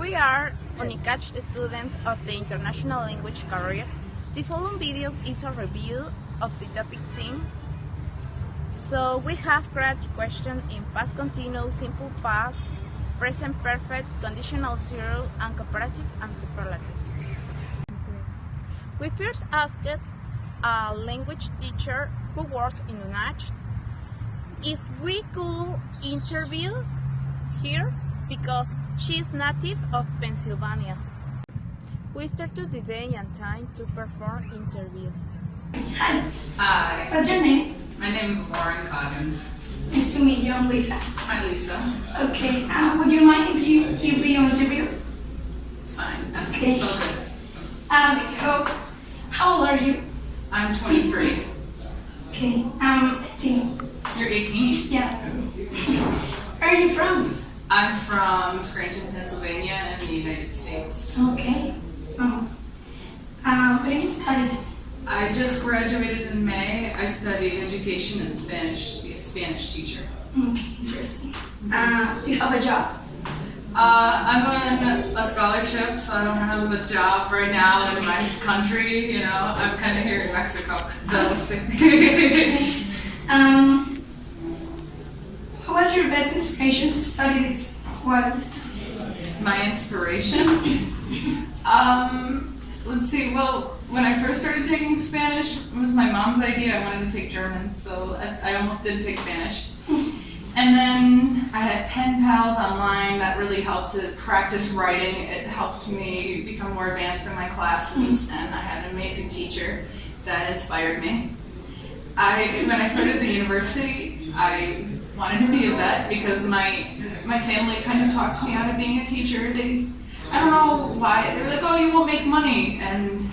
We are UNICACH students of the International Language career. The following video is a review of the topic seen. So we have created questions in past continuous, simple past, present perfect, conditional zero, and comparative and superlative. We first asked a language teacher who works in UNICACH if we could interview her because she is native of Pennsylvania. We started the day and time to perform interview. Hi. Hi. What's your name? My name is Lauren Coggins. Nice to meet you. I'm Lisa. Hi, Lisa. Okay. Would you mind if we interview? It's fine. Okay. It's all good. How old are you? I'm 23. Okay. 18. You're 18? Yeah. Where are you from? I'm from Scranton, Pennsylvania in the United States. Okay. What do you study? I just graduated in May. I studied education and Spanish, to be a Spanish teacher. Okay, interesting. Do you have a job? I'm on a scholarship, so I don't have a job right now in my country. You know, I'm kind of here in Mexico. So we'll see. What was your best inspiration to study this? What you study? My inspiration? Let's see, well, when I first started taking Spanish, it was my mom's idea. I wanted to take German, so I almost didn't take Spanish. And then I had pen pals online that really helped to practice writing. It helped me become more advanced in my classes, and I had an amazing teacher that inspired me. When I started the university, I wanted to be a vet because my family kind of talked me out of being a teacher. I don't know why. They were like, oh, you won't make money. And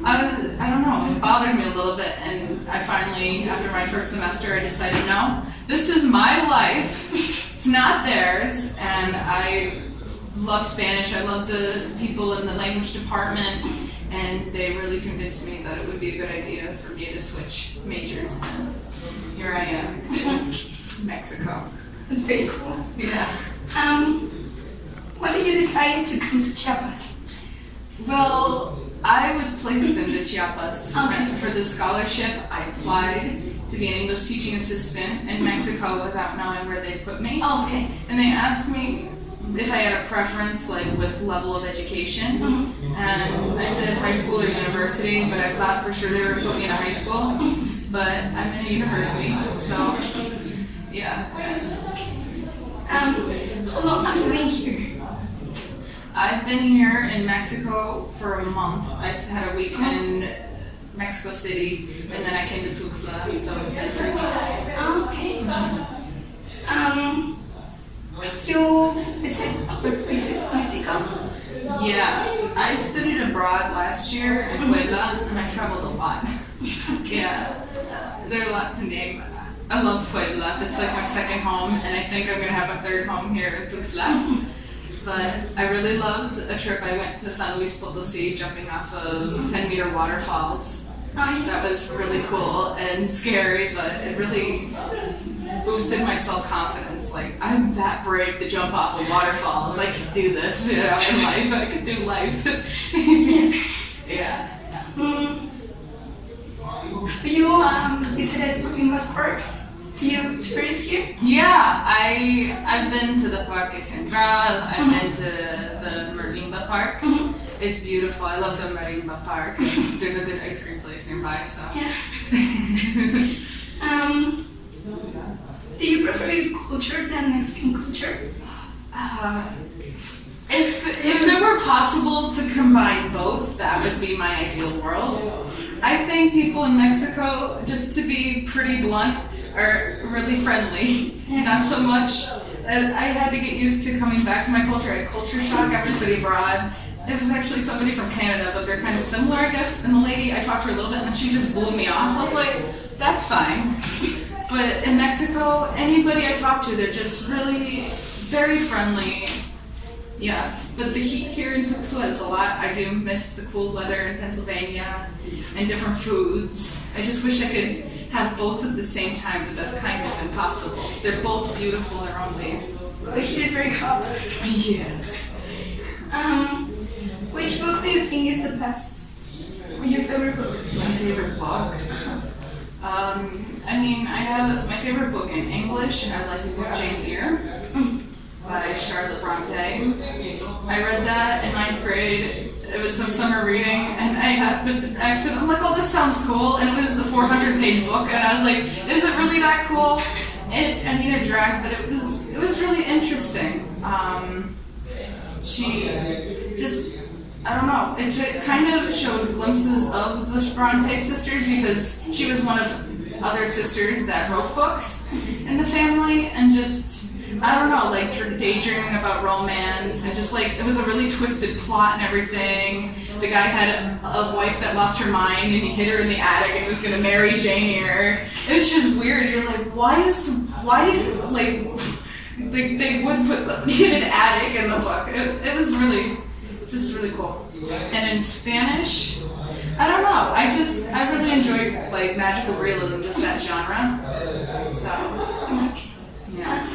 I don't know, it bothered me a little bit. And I finally, after my first semester, I decided, no, this is my life. It's not theirs. And I love Spanish. I love the people in the language department. And they really convinced me that it would be a good idea for me to switch majors. And here I am in Mexico. Very cool. Yeah. Why did you decide to come to Chiapas? Well, I was placed into Chiapas Okay. for the scholarship. I applied to be an English teaching assistant in Mexico without knowing where they put me. Oh, okay. And they asked me if I had a preference, like with level of education. And I said high school or university, but I thought for sure they were put me in a high school. But I'm in a university, so yeah. How long have you been here? I've been here in Mexico for a month. I had a week in Mexico City, and then I came to Tuxtla, so it's been 3 weeks. Okay. You visit other places in Mexico? Yeah, I studied abroad last year in Puebla, and I traveled a lot. Yeah, there are a lot to name. I love Puebla. That's like my second home, and I think I'm going to have a third home here in Tuxtla. But I really loved a trip. I went to San Luis Potosí, jumping off of 10-meter waterfalls. That was really cool and scary, but it really boosted my self-confidence. Like, I'm that brave to jump off of waterfalls. I can do this, you know, in life. I can do life. Yeah. You visited Lenguas Park? You tourist here? Yeah, I've been to the Parque Central. I've been to the Marimba Park. It's beautiful. I love the Marimba Park. There's a good ice cream place nearby, so. Yeah. Do you prefer your culture than Mexican culture? If it were possible to combine both, that would be my ideal world. I think people in Mexico, just to be pretty blunt, are really friendly. Yeah. Not so much. I had to get used to coming back to my culture. I had culture shock after studying abroad. It was actually somebody from Canada, but they're kind of similar, I guess. And the lady, I talked to her a little bit, and then she just blew me off. I was like, that's fine. But in Mexico, anybody I talk to, they're just really very friendly. Yeah, but the heat here in Tuxtla is a lot. I do miss the cool weather in Pennsylvania and different foods. I just wish I could have both at the same time, but that's kind of impossible. They're both beautiful in their own ways. The heat is very hot. Yes. best? Or your favorite book? My favorite book? I have my favorite book in English. I like the book Jane Eyre by Charlotte Bronte. I read that in 9th grade. It was some summer reading, and I had the accent. I'm like, oh, this sounds cool. And it was a 400-page book, and I was like, is it really that cool? It dragged, but it was really interesting. She just, I don't know, it kind of showed glimpses of the Bronte sisters because she was one of other sisters that wrote books in the family, and just, I don't know, like daydreaming about romance, and just like, it was a really twisted plot and everything. The guy had a wife that lost her mind, and he hid her in the attic and was gonna marry Jane Eyre. It was just weird. You're like, they would put somebody in an attic in the book. It was really, just really cool. And in Spanish, I don't know. I really enjoy like magical realism, just that genre. So, yeah.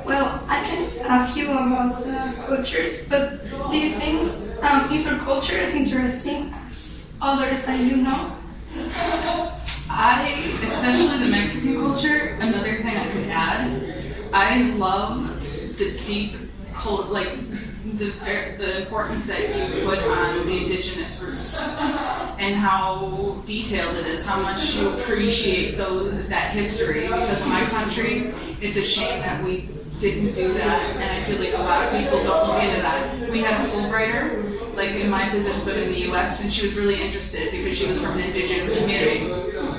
Well, I can ask you about the cultures, but do you think is our culture as interesting as others that you know? Especially the Mexican culture, another thing I could add, I love the deep, like the importance that you put on the indigenous roots and how detailed it is, how much you appreciate that history. Because in my country, it's a shame that we didn't do that, and I feel like a lot of people don't look into that. We had a Fulbrighter, like in my position, but in the U.S., and she was really interested because she was from an indigenous community,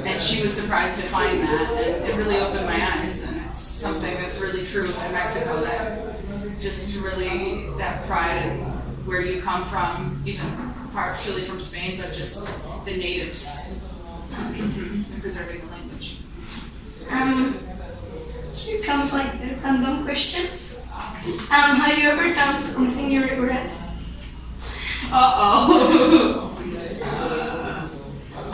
and she was surprised to find that, and it really opened my eyes, and it's something that's really true in Mexico, that just really that pride in where you come from, even partially from Spain, but just the natives, and preserving the language. Here comes like the random questions. Have you ever done something you regret?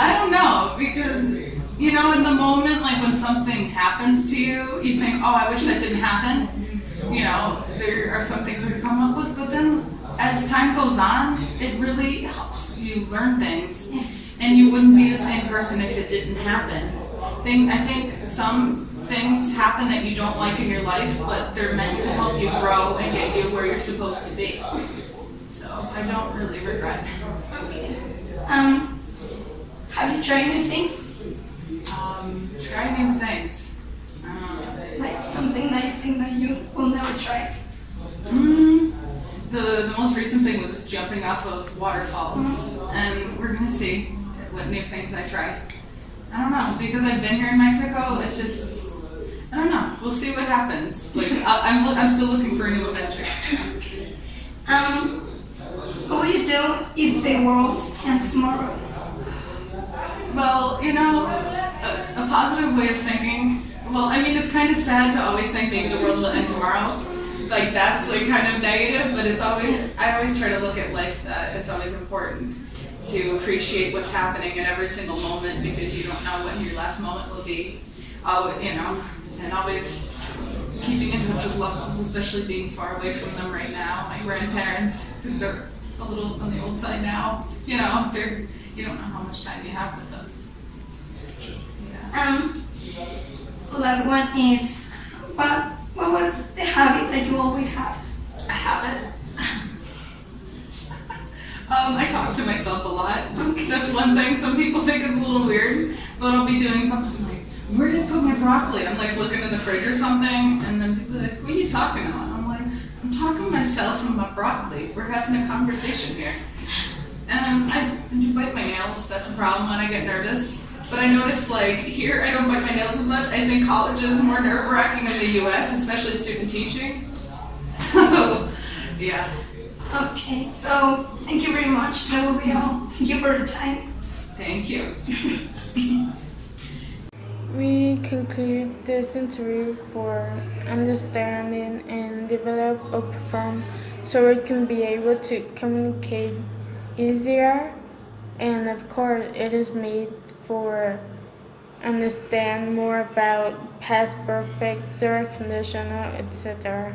I don't know, because, you know, in the moment, like when something happens to you, you think, oh, I wish that didn't happen. You know, there are some things that you come up with, but then as time goes on, it really helps you learn things. And you wouldn't be the same person if it didn't happen. I think some things happen that you don't like in your life, but they're meant to help you grow and get you where you're supposed to be. So I don't really regret. Okay. Have you tried new things? Try new things. Like something that you think that you will never try? The most recent thing was jumping off of waterfalls, and we're gonna see what new things I try. I don't know, because I've been here in Mexico. It's just, I don't know. We'll see what happens. Like I'm still looking for a new adventure. What will you do if the world ends tomorrow? Well, you know, a positive way of thinking. Well, I mean, it's kind of sad to always think maybe the world will end tomorrow. It's like that's like kind of negative, but I always try to look at life that it's always important to appreciate what's happening in every single moment, because you don't know when your last moment will be. You know, and always keeping in touch with loved ones, especially being far away from them right now. My grandparents, because they're a little on the old side now. You know, you don't know how much time you have with them. Yeah. Last one is, what was the habit that you always had? A habit? I talk to myself a lot. That's one thing. Some people think it's a little weird, but I'll be doing something like, where did I put my broccoli? I'm like looking in the fridge or something, and then people are like, what are you talking about? I'm like, I'm talking to myself and my broccoli. We're having a conversation here. And I do bite my nails. That's a problem when I get nervous. But I notice, like, here I don't bite my nails as much. I think college is more nerve-wracking in the U.S., especially student teaching. Yeah. Okay, so thank you very much. That will be all. Thank you for the time. Thank you. We conclude this interview for understanding and develop a platform so we can be able to communicate easier, and of course it is made for understand more about past perfect, zero conditional, etc.